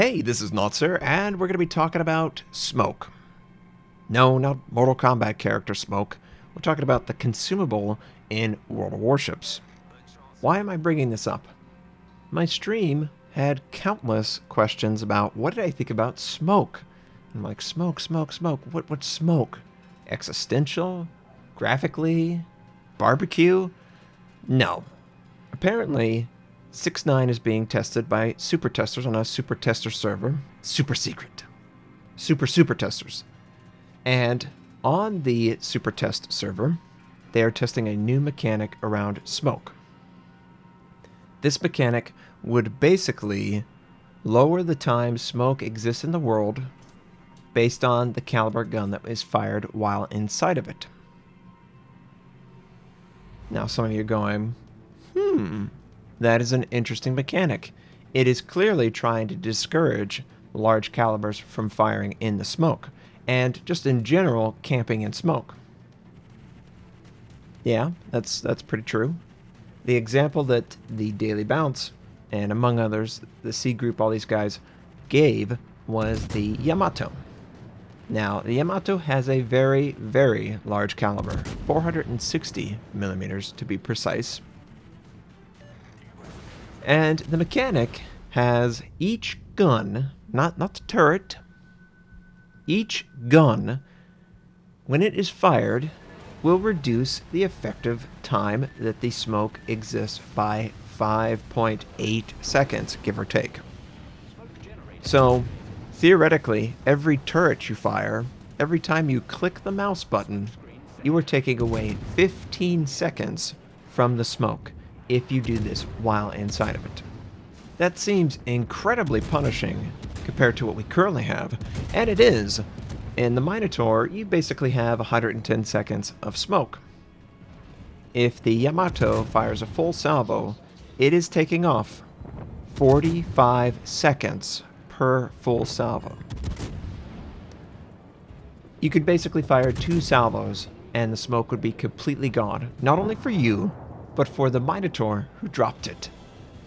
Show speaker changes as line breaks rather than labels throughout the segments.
Hey, this is Notser, and we're going to be talking about smoke. No, not Mortal Kombat character smoke. We're talking about the consumable in World of Warships. Why am I bringing this up? My stream had countless questions about what did I think about smoke. I'm like, smoke. What's smoke? Existential? Graphically? Barbecue? No. Apparently, 6.9 is being tested by super testers on a super tester server. Super secret. Super testers. And on the super test server, they are testing a new mechanic around smoke. This mechanic would basically lower the time smoke exists in the world based on the caliber gun that is fired while inside of it. Now some of you are going, that is an interesting mechanic. It is clearly trying to discourage large calibers from firing in the smoke, and just in general, camping in smoke. Yeah, that's pretty true. The example that the Daily Bounce, and among others, the C Group, all these guys, gave was the Yamato. Now, the Yamato has a very, very large caliber, 460 millimeters to be precise. And the mechanic has each gun, not the turret, each gun, when it is fired, will reduce the effective time that the smoke exists by 5.8 seconds, give or take. So, theoretically, every turret you fire, every time you click the mouse button, you are taking away 15 seconds from the smoke if you do this while inside of it. That seems incredibly punishing compared to what we currently have, and it is. In the Minotaur, you basically have 110 seconds of smoke. If the Yamato fires a full salvo, it is taking off 45 seconds per full salvo. You could basically fire 2 salvos and the smoke would be completely gone, not only for you, but for the Minotaur who dropped it.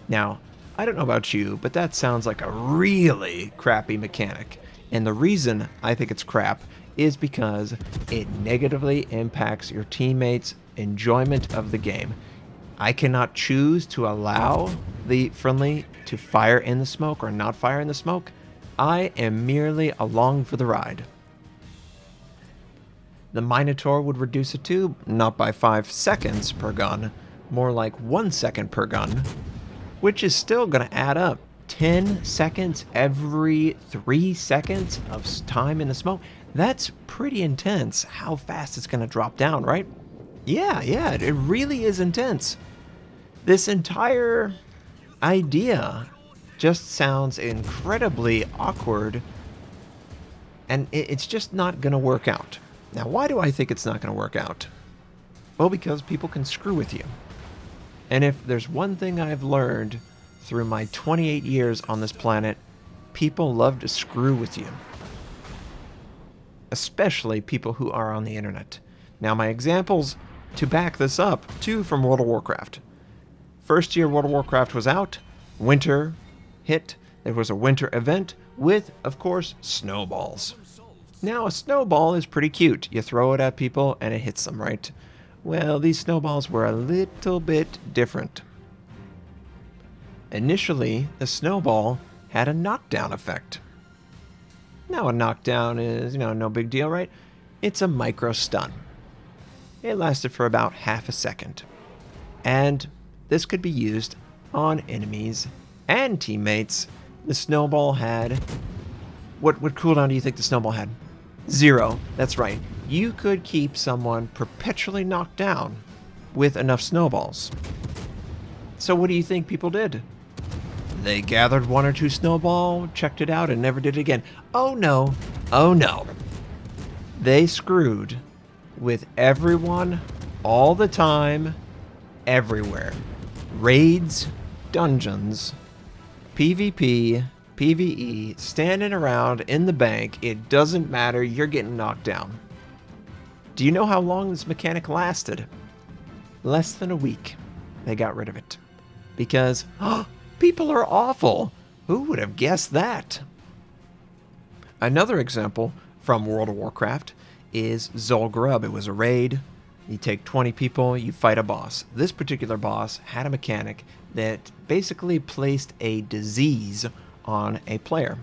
Now, I don't know about you, but that sounds like a really crappy mechanic. And the reason I think it's crap is because it negatively impacts your teammates' enjoyment of the game. I cannot choose to allow the friendly to fire in the smoke or not fire in the smoke. I am merely along for the ride. The Minotaur would reduce it to, not by 5 seconds per gun, more like 1 second per gun, which is still going to add up. 10 seconds every 3 seconds of time in the smoke. That's pretty intense how fast it's going to drop down, right? Yeah, it really is intense. This entire idea just sounds incredibly awkward, and it's just not going to work out. Now, why do I think it's not going to work out? Well, because people can screw with you. And if there's one thing I've learned through my 28 years on this planet, people love to screw with you. Especially people who are on the internet. Now, my examples to back this up, 2 from World of Warcraft. First year World of Warcraft was out, winter hit, there was a winter event with, of course, snowballs. Now, a snowball is pretty cute. You throw it at people and it hits them, right? Well, these snowballs were a little bit different. Initially, the snowball had a knockdown effect. Now, a knockdown is, no big deal, right? It's a micro stun. It lasted for about half a second. And this could be used on enemies and teammates. The snowball had... What cooldown do you think the snowball had? 0. That's right. You could keep someone perpetually knocked down with enough snowballs. So what do you think people did? They gathered 1 or 2 snowball, checked it out, and never did it again. Oh no. They screwed with everyone, all the time, everywhere. Raids, dungeons, PvP, PvE, standing around in the bank, it doesn't matter, you're getting knocked down. Do you know how long this mechanic lasted? Less than a week. They got rid of it. Because, people are awful. Who would have guessed that? Another example from World of Warcraft is Zul'Gurub. It was a raid. You take 20 people, you fight a boss. This particular boss had a mechanic that basically placed a disease on a player.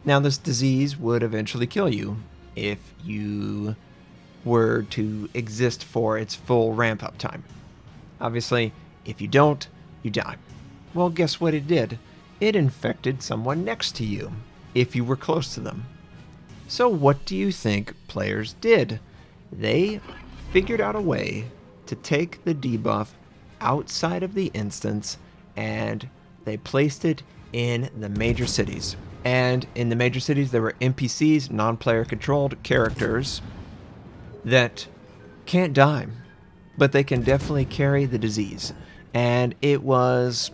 Now, this disease would eventually kill you if you were to exist for its full ramp-up time. Obviously, if you don't, you die. Well, guess what it did? It infected someone next to you, if you were close to them. So what do you think players did? They figured out a way to take the debuff outside of the instance, and they placed it in the major cities. And in the major cities, there were NPCs, non-player controlled characters, that can't die, but they can definitely carry the disease. And it was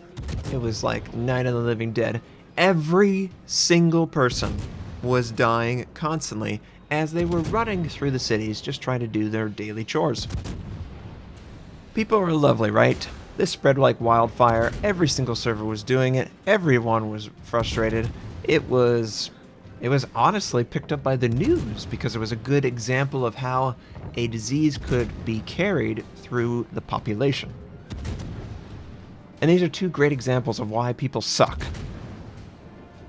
like Night of the Living Dead. Every single person was dying constantly as they were running through the cities just trying to do their daily chores. People are lovely, right? This spread like wildfire. Every single server was doing it. Everyone was frustrated. It was honestly picked up by the news because it was a good example of how a disease could be carried through the population. And these are two great examples of why people suck.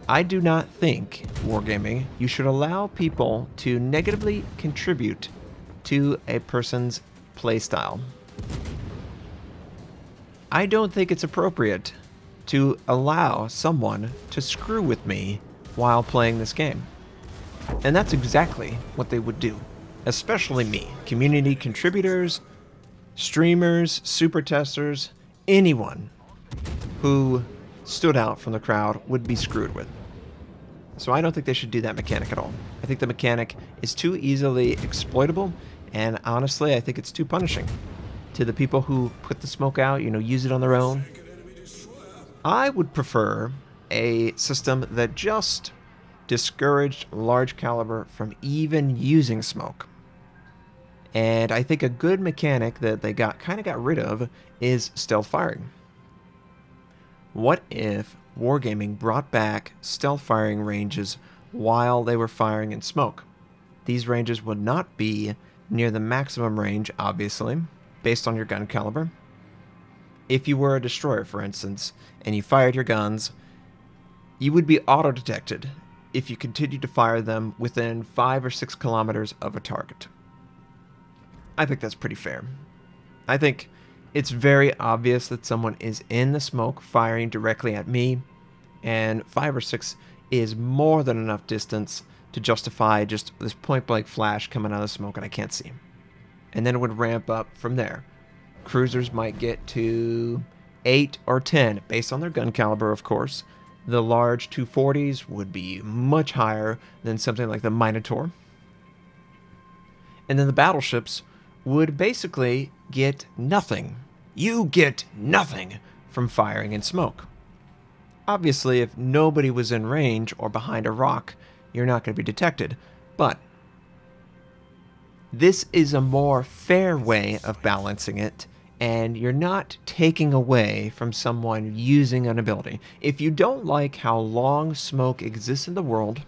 I do not think, Wargaming, you should allow people to negatively contribute to a person's playstyle. I don't think it's appropriate to allow someone to screw with me while playing this game. And that's exactly what they would do. Especially me. Community contributors, streamers, super testers, anyone who stood out from the crowd would be screwed with. So I don't think they should do that mechanic at all. I think the mechanic is too easily exploitable, and honestly, I think it's too punishing to the people who put the smoke out, use it on their own. I would prefer a system that just discouraged large caliber from even using smoke. And I think a good mechanic that they kind of got rid of is stealth firing. What if Wargaming brought back stealth firing ranges while they were firing in smoke? These ranges would not be near the maximum range, obviously, based on your gun caliber. If you were a destroyer, for instance, and you fired your guns, you would be auto-detected if you continued to fire them within 5 or 6 kilometers of a target. I think that's pretty fair. I think it's very obvious that someone is in the smoke firing directly at me, and 5 or 6 is more than enough distance to justify just this point-blank flash coming out of the smoke and I can't see. And then it would ramp up from there. Cruisers might get to 8 or 10, based on their gun caliber, of course. The large 240s would be much higher than something like the Minotaur. And then the battleships would basically get nothing. You get nothing from firing in smoke. Obviously, if nobody was in range or behind a rock, you're not going to be detected. But this is a more fair way of balancing it, and you're not taking away from someone using an ability. If you don't like how long smoke exists in the world,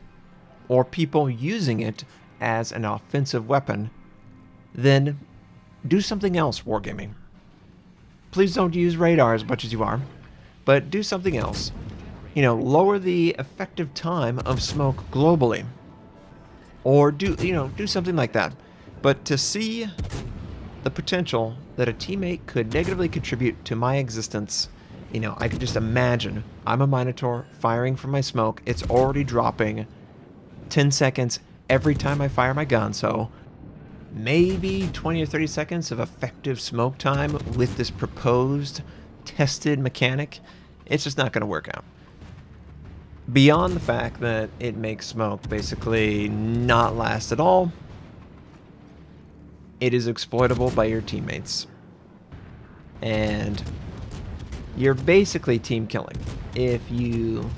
or people using it as an offensive weapon, then do something else, Wargaming. Please don't use radar as much as you are, but do something else. Lower the effective time of smoke globally. Or do something like that. But to see the potential that a teammate could negatively contribute to my existence, I could just imagine I'm a Minotaur firing from my smoke. It's already dropping 10 seconds every time I fire my gun, so maybe 20 or 30 seconds of effective smoke time with this proposed tested mechanic. It's just not going to work out. Beyond the fact that it makes smoke basically not last at all, it is exploitable by your teammates. And you're basically team killing. If you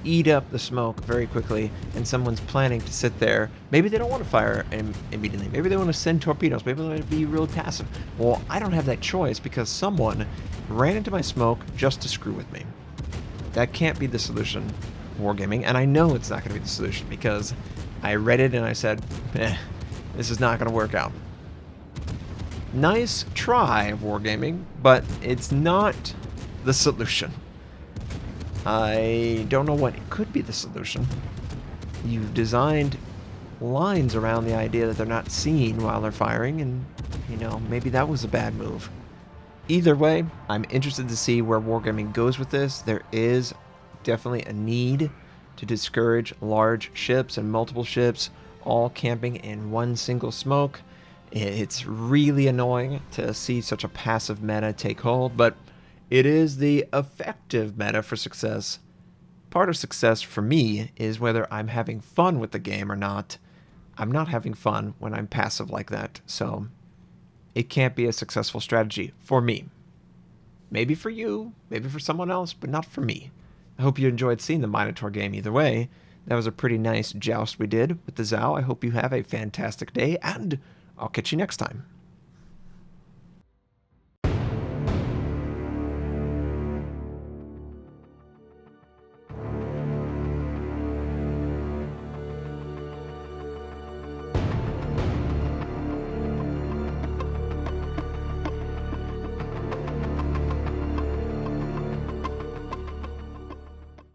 eat up the smoke very quickly and someone's planning to sit there, maybe they don't want to fire immediately. Maybe they want to send torpedoes. Maybe they want to be really passive. Well, I don't have that choice because someone ran into my smoke just to screw with me. That can't be the solution, Wargaming, and I know it's not going to be the solution because I read it and I said, this is not going to work out. Nice try, Wargaming, but it's not the solution. I don't know what could be the solution. You've designed lines around the idea that they're not seen while they're firing, and, you know, maybe that was a bad move. Either way, I'm interested to see where Wargaming goes with this. There is definitely a need to discourage large ships and multiple ships all camping in one single smoke. It's really annoying to see such a passive meta take hold, but it is the effective meta for success. Part of success for me is whether I'm having fun with the game or not. I'm not having fun when I'm passive like that, so it can't be a successful strategy for me. Maybe for you, maybe for someone else, but not for me. I hope you enjoyed seeing the Minotaur game either way. That was a pretty nice joust we did with the Zhao. I hope you have a fantastic day, and I'll catch you next time.